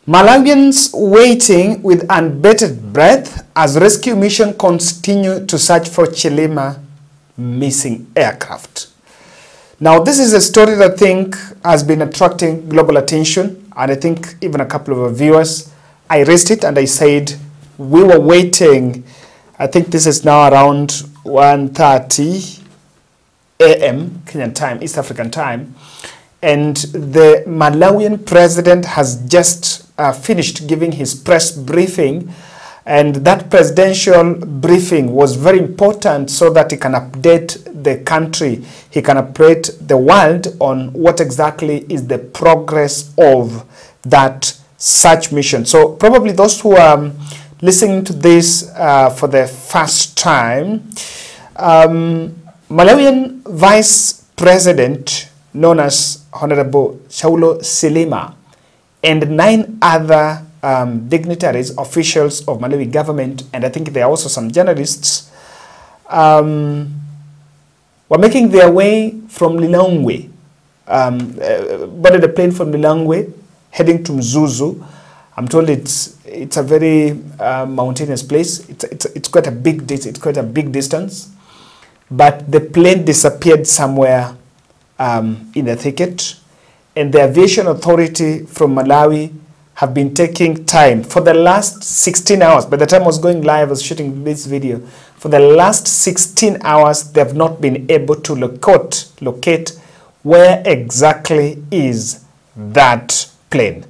Malawians waiting with unbated breath as rescue mission continue to search for Chilima missing aircraft. Now, this is a story that I think has been attracting global attention, and I think even a couple of our viewers. I raised it and I said we were waiting. I think this is now around 1:30 a.m. Kenyan time, East African time, and the Malawian president has just finished giving his press briefing, and that presidential briefing was very important so that he can update the country, he can update the world on what exactly is the progress of that search mission. So probably those who are listening to this for the first time, Malawian Vice President known as Honorable Chilima and 9 other dignitaries, officials of Malawi government, and I think there are also some journalists, were making their way from Lilongwe, boarded a plane from Lilongwe, heading to Mzuzu. I'm told it's a very mountainous place. It's quite a big distance, but the plane disappeared somewhere in the thicket, and the aviation authority from Malawi have been taking time for the last 16 hours. By the time I was going live, I was shooting this video. For the last 16 hours, they have not been able to locate where exactly is that plane.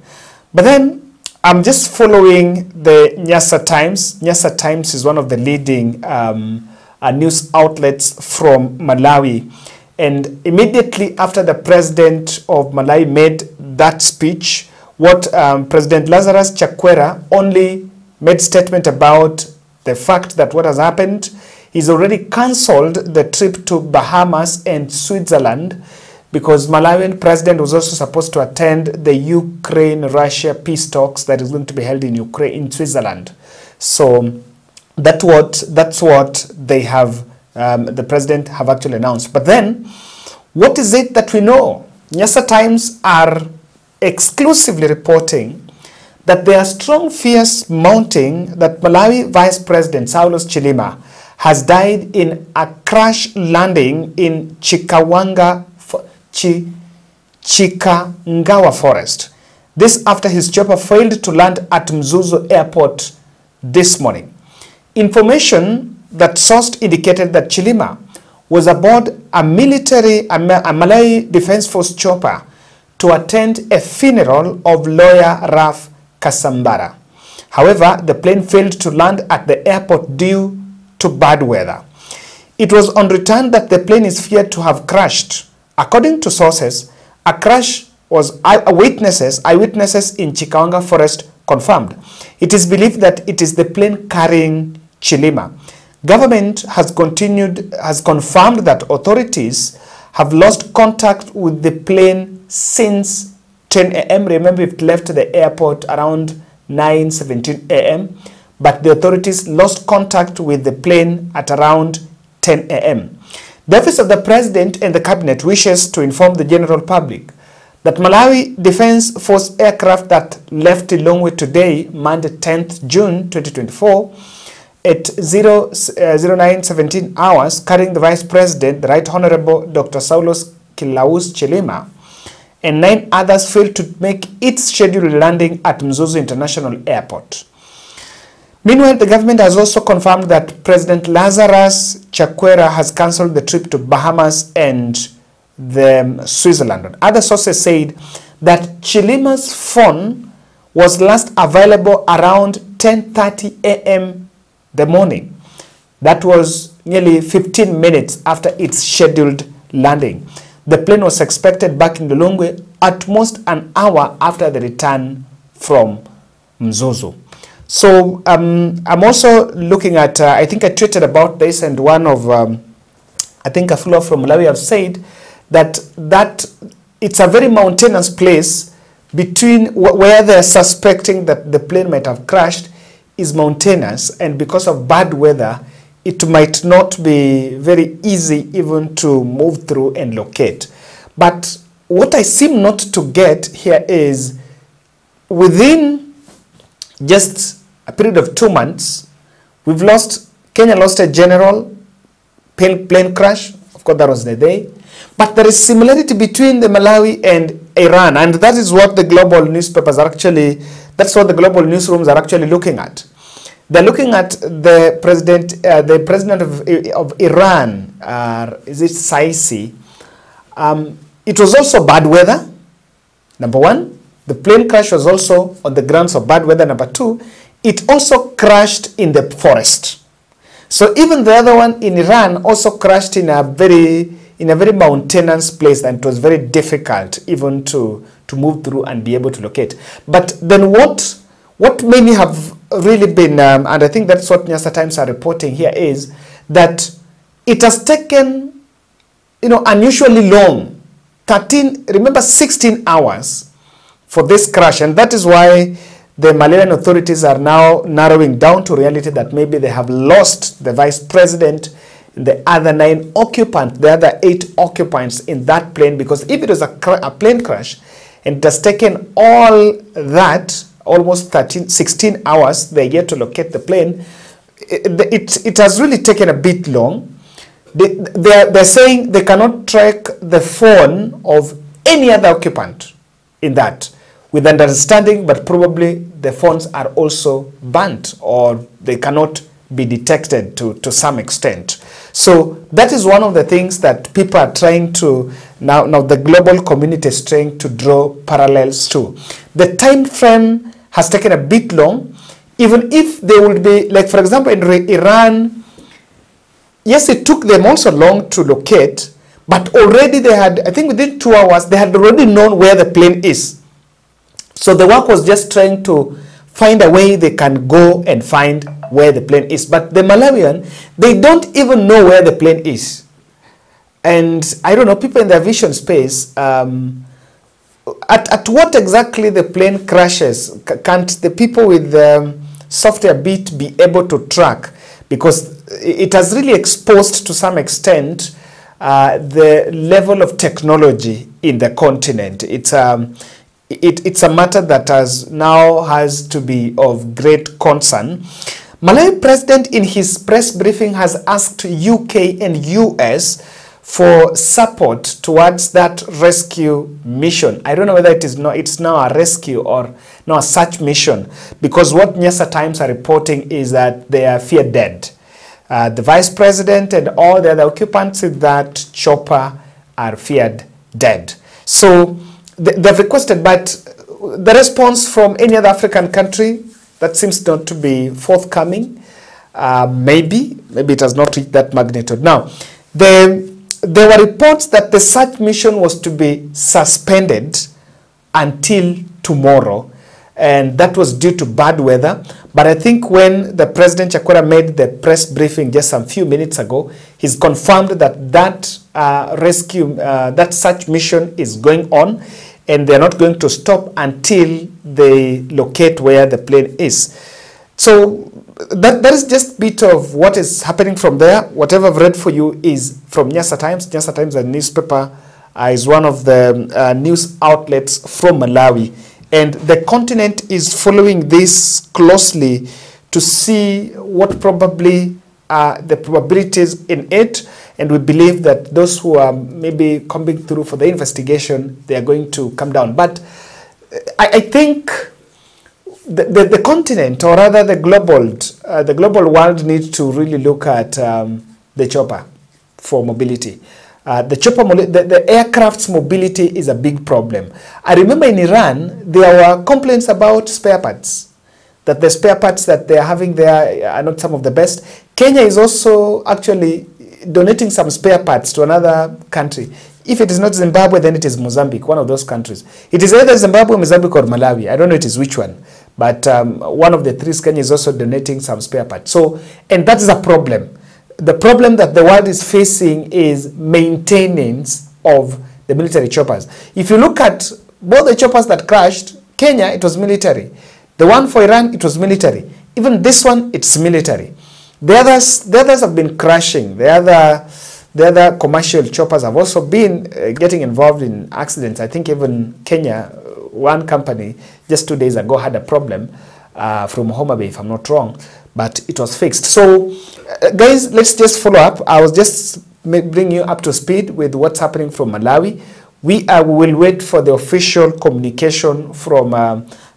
But then I'm just following the Nyasa Times. Nyasa Times is one of the leading news outlets from Malawi. And immediately after the president of Malawi made that speech, what President Lazarus Chakwera only made statement about the fact that what has happened, he's already cancelled the trip to Bahamas and Switzerland, because Malawian president was also supposed to attend the Ukraine-Russia peace talks that is going to be held in Ukraine, in Switzerland. So that's what they have, the president have actually announced. But then, what is it that we know? Nyasa Times are exclusively reporting that there are strong fears mounting that Malawi Vice President Saulos Chilima has died in a crash landing in Chikangawa forest. This after his chopper failed to land at Mzuzu airport this morning. Information that sourced indicated that Chilima was aboard a Malawi Defense Force chopper to attend a funeral of lawyer Raf Kasambara. However, the plane failed to land at the airport due to bad weather. It was on return that the plane is feared to have crashed. According to sources, a crash was eyewitnesses in Chikangawa forest confirmed. It is believed that it is the plane carrying Chilima. Government has confirmed that authorities have lost contact with the plane since 10 a.m. Remember, it left the airport around 9:17 a.m. But the authorities lost contact with the plane at around 10 a.m. The Office of the President and the Cabinet wishes to inform the general public that Malawi Defense Force aircraft that left Lilongwe today, Monday 10th June 2024, at 09:17 hours, carrying the Vice President, the Right Honorable Dr. Saulos Chilima, and 9 others failed to make its scheduled landing at Mzuzu International Airport. Meanwhile, the government has also confirmed that President Lazarus Chakwera has cancelled the trip to Bahamas and Switzerland. Other sources said that Chilima's phone was last available around 10:30 a.m. the morning. That was nearly 15 minutes after its scheduled landing. The plane was expected back in Lilongwe at most an hour after the return from Mzuzu. So I'm also looking at, I think I tweeted about this, and one of, I think a fellow from Malawi have said that it's a very mountainous place between where they're suspecting that the plane might have crashed is mountainous, and because of bad weather, it might not be very easy even to move through and locate. But what I seem not to get here is within just a period of 2 months, Kenya lost a general, plane crash. Of course, that was the day. But there is similarity between the Malawi and Iran, and that is what the global newspapers are actually, that's what the global newsrooms are actually looking at. They're looking at the president of Iran, is it Saisi? It was also bad weather, number one. The plane crash was also on the grounds of bad weather, number two. It also crashed in the forest. So even the other one in Iran also crashed in a very mountainous place, and it was very difficult even to move through and be able to locate. But then what many have really been, and I think that's what Nyasa Times are reporting here, is that it has taken, unusually long, 16 hours for this crash. And that is why the Malawian authorities are now narrowing down to reality that maybe they have lost the vice president, the other 9 occupants, the other 8 occupants in that plane, because if it was a plane crash and it has taken all that, almost 16 hours, they're yet to locate the plane, it has really taken a bit long. They're saying they cannot track the phone of any other occupant in that, with understanding, but probably the phones are also burnt or they cannot be detected to some extent. So that is one of the things that people are trying to, now the global community is trying to draw parallels to. The time frame has taken a bit long, even if they would be, like for example in Iran, yes, it took them also long to locate, but already they had, I think within 2 hours, they had already known where the plane is. So the work was just trying to find a way they can go and find where the plane is. But the Malawian, they don't even know where the plane is. And I don't know, people in the aviation space, at what exactly the plane crashes, can't the people with the software bit be able to track? Because it has really exposed to some extent the level of technology in the continent. It's a matter that has to be of great concern. Malawi president in his press briefing has asked UK and US for support towards that rescue mission. I don't know whether it's now a rescue or now a search mission, because what Nyasa Times are reporting is that they are feared dead. The vice president and all the other occupants in that chopper are feared dead. So they've requested, but the response from any other African country, that seems not to be forthcoming. Maybe it has not reached that magnitude. Now, there were reports that the search mission was to be suspended until tomorrow, and that was due to bad weather. But I think when the President Chakwera made the press briefing just a few minutes ago, he's confirmed that that search mission is going on, and they're not going to stop until they locate where the plane is. So that is just a bit of what is happening from there. Whatever I've read for you is from Nyasa Times. Nyasa Times, a newspaper, is one of the news outlets from Malawi. And the continent is following this closely to see what probably are the probabilities in it. And we believe that those who are maybe coming through for the investigation, they are going to come down. But I think the continent, or rather the global world, needs to really look at the chopper for mobility. The aircraft's mobility is a big problem. I remember in Iran, there were complaints about spare parts, that the spare parts that they are having there are not some of the best. Kenya is also actually donating some spare parts to another country. If it is not Zimbabwe, then it is Mozambique, one of those countries. It is either Zimbabwe, Mozambique, or Malawi. I don't know it is which one. But one of the three, Kenya is also donating some spare parts. So, and that is a problem. The problem that the world is facing is maintenance of the military choppers. If you look at both the choppers that crashed, Kenya, it was military. The one for Iran, it was military. Even this one, it's military. The others have been crashing. The other commercial choppers have also been getting involved in accidents. I think even Kenya, one company just 2 days ago had a problem. from Homa Bay, if I'm not wrong, but it was fixed. So, guys, let's just follow up. I was just bring you up to speed with what's happening from Malawi. We will wait for the official communication from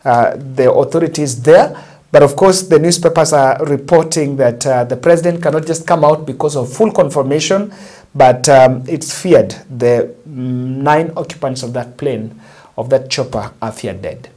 the authorities there. But of course, the newspapers are reporting that the president cannot just come out because of full confirmation, but it's feared the 9 occupants of that plane, of that chopper, are feared dead.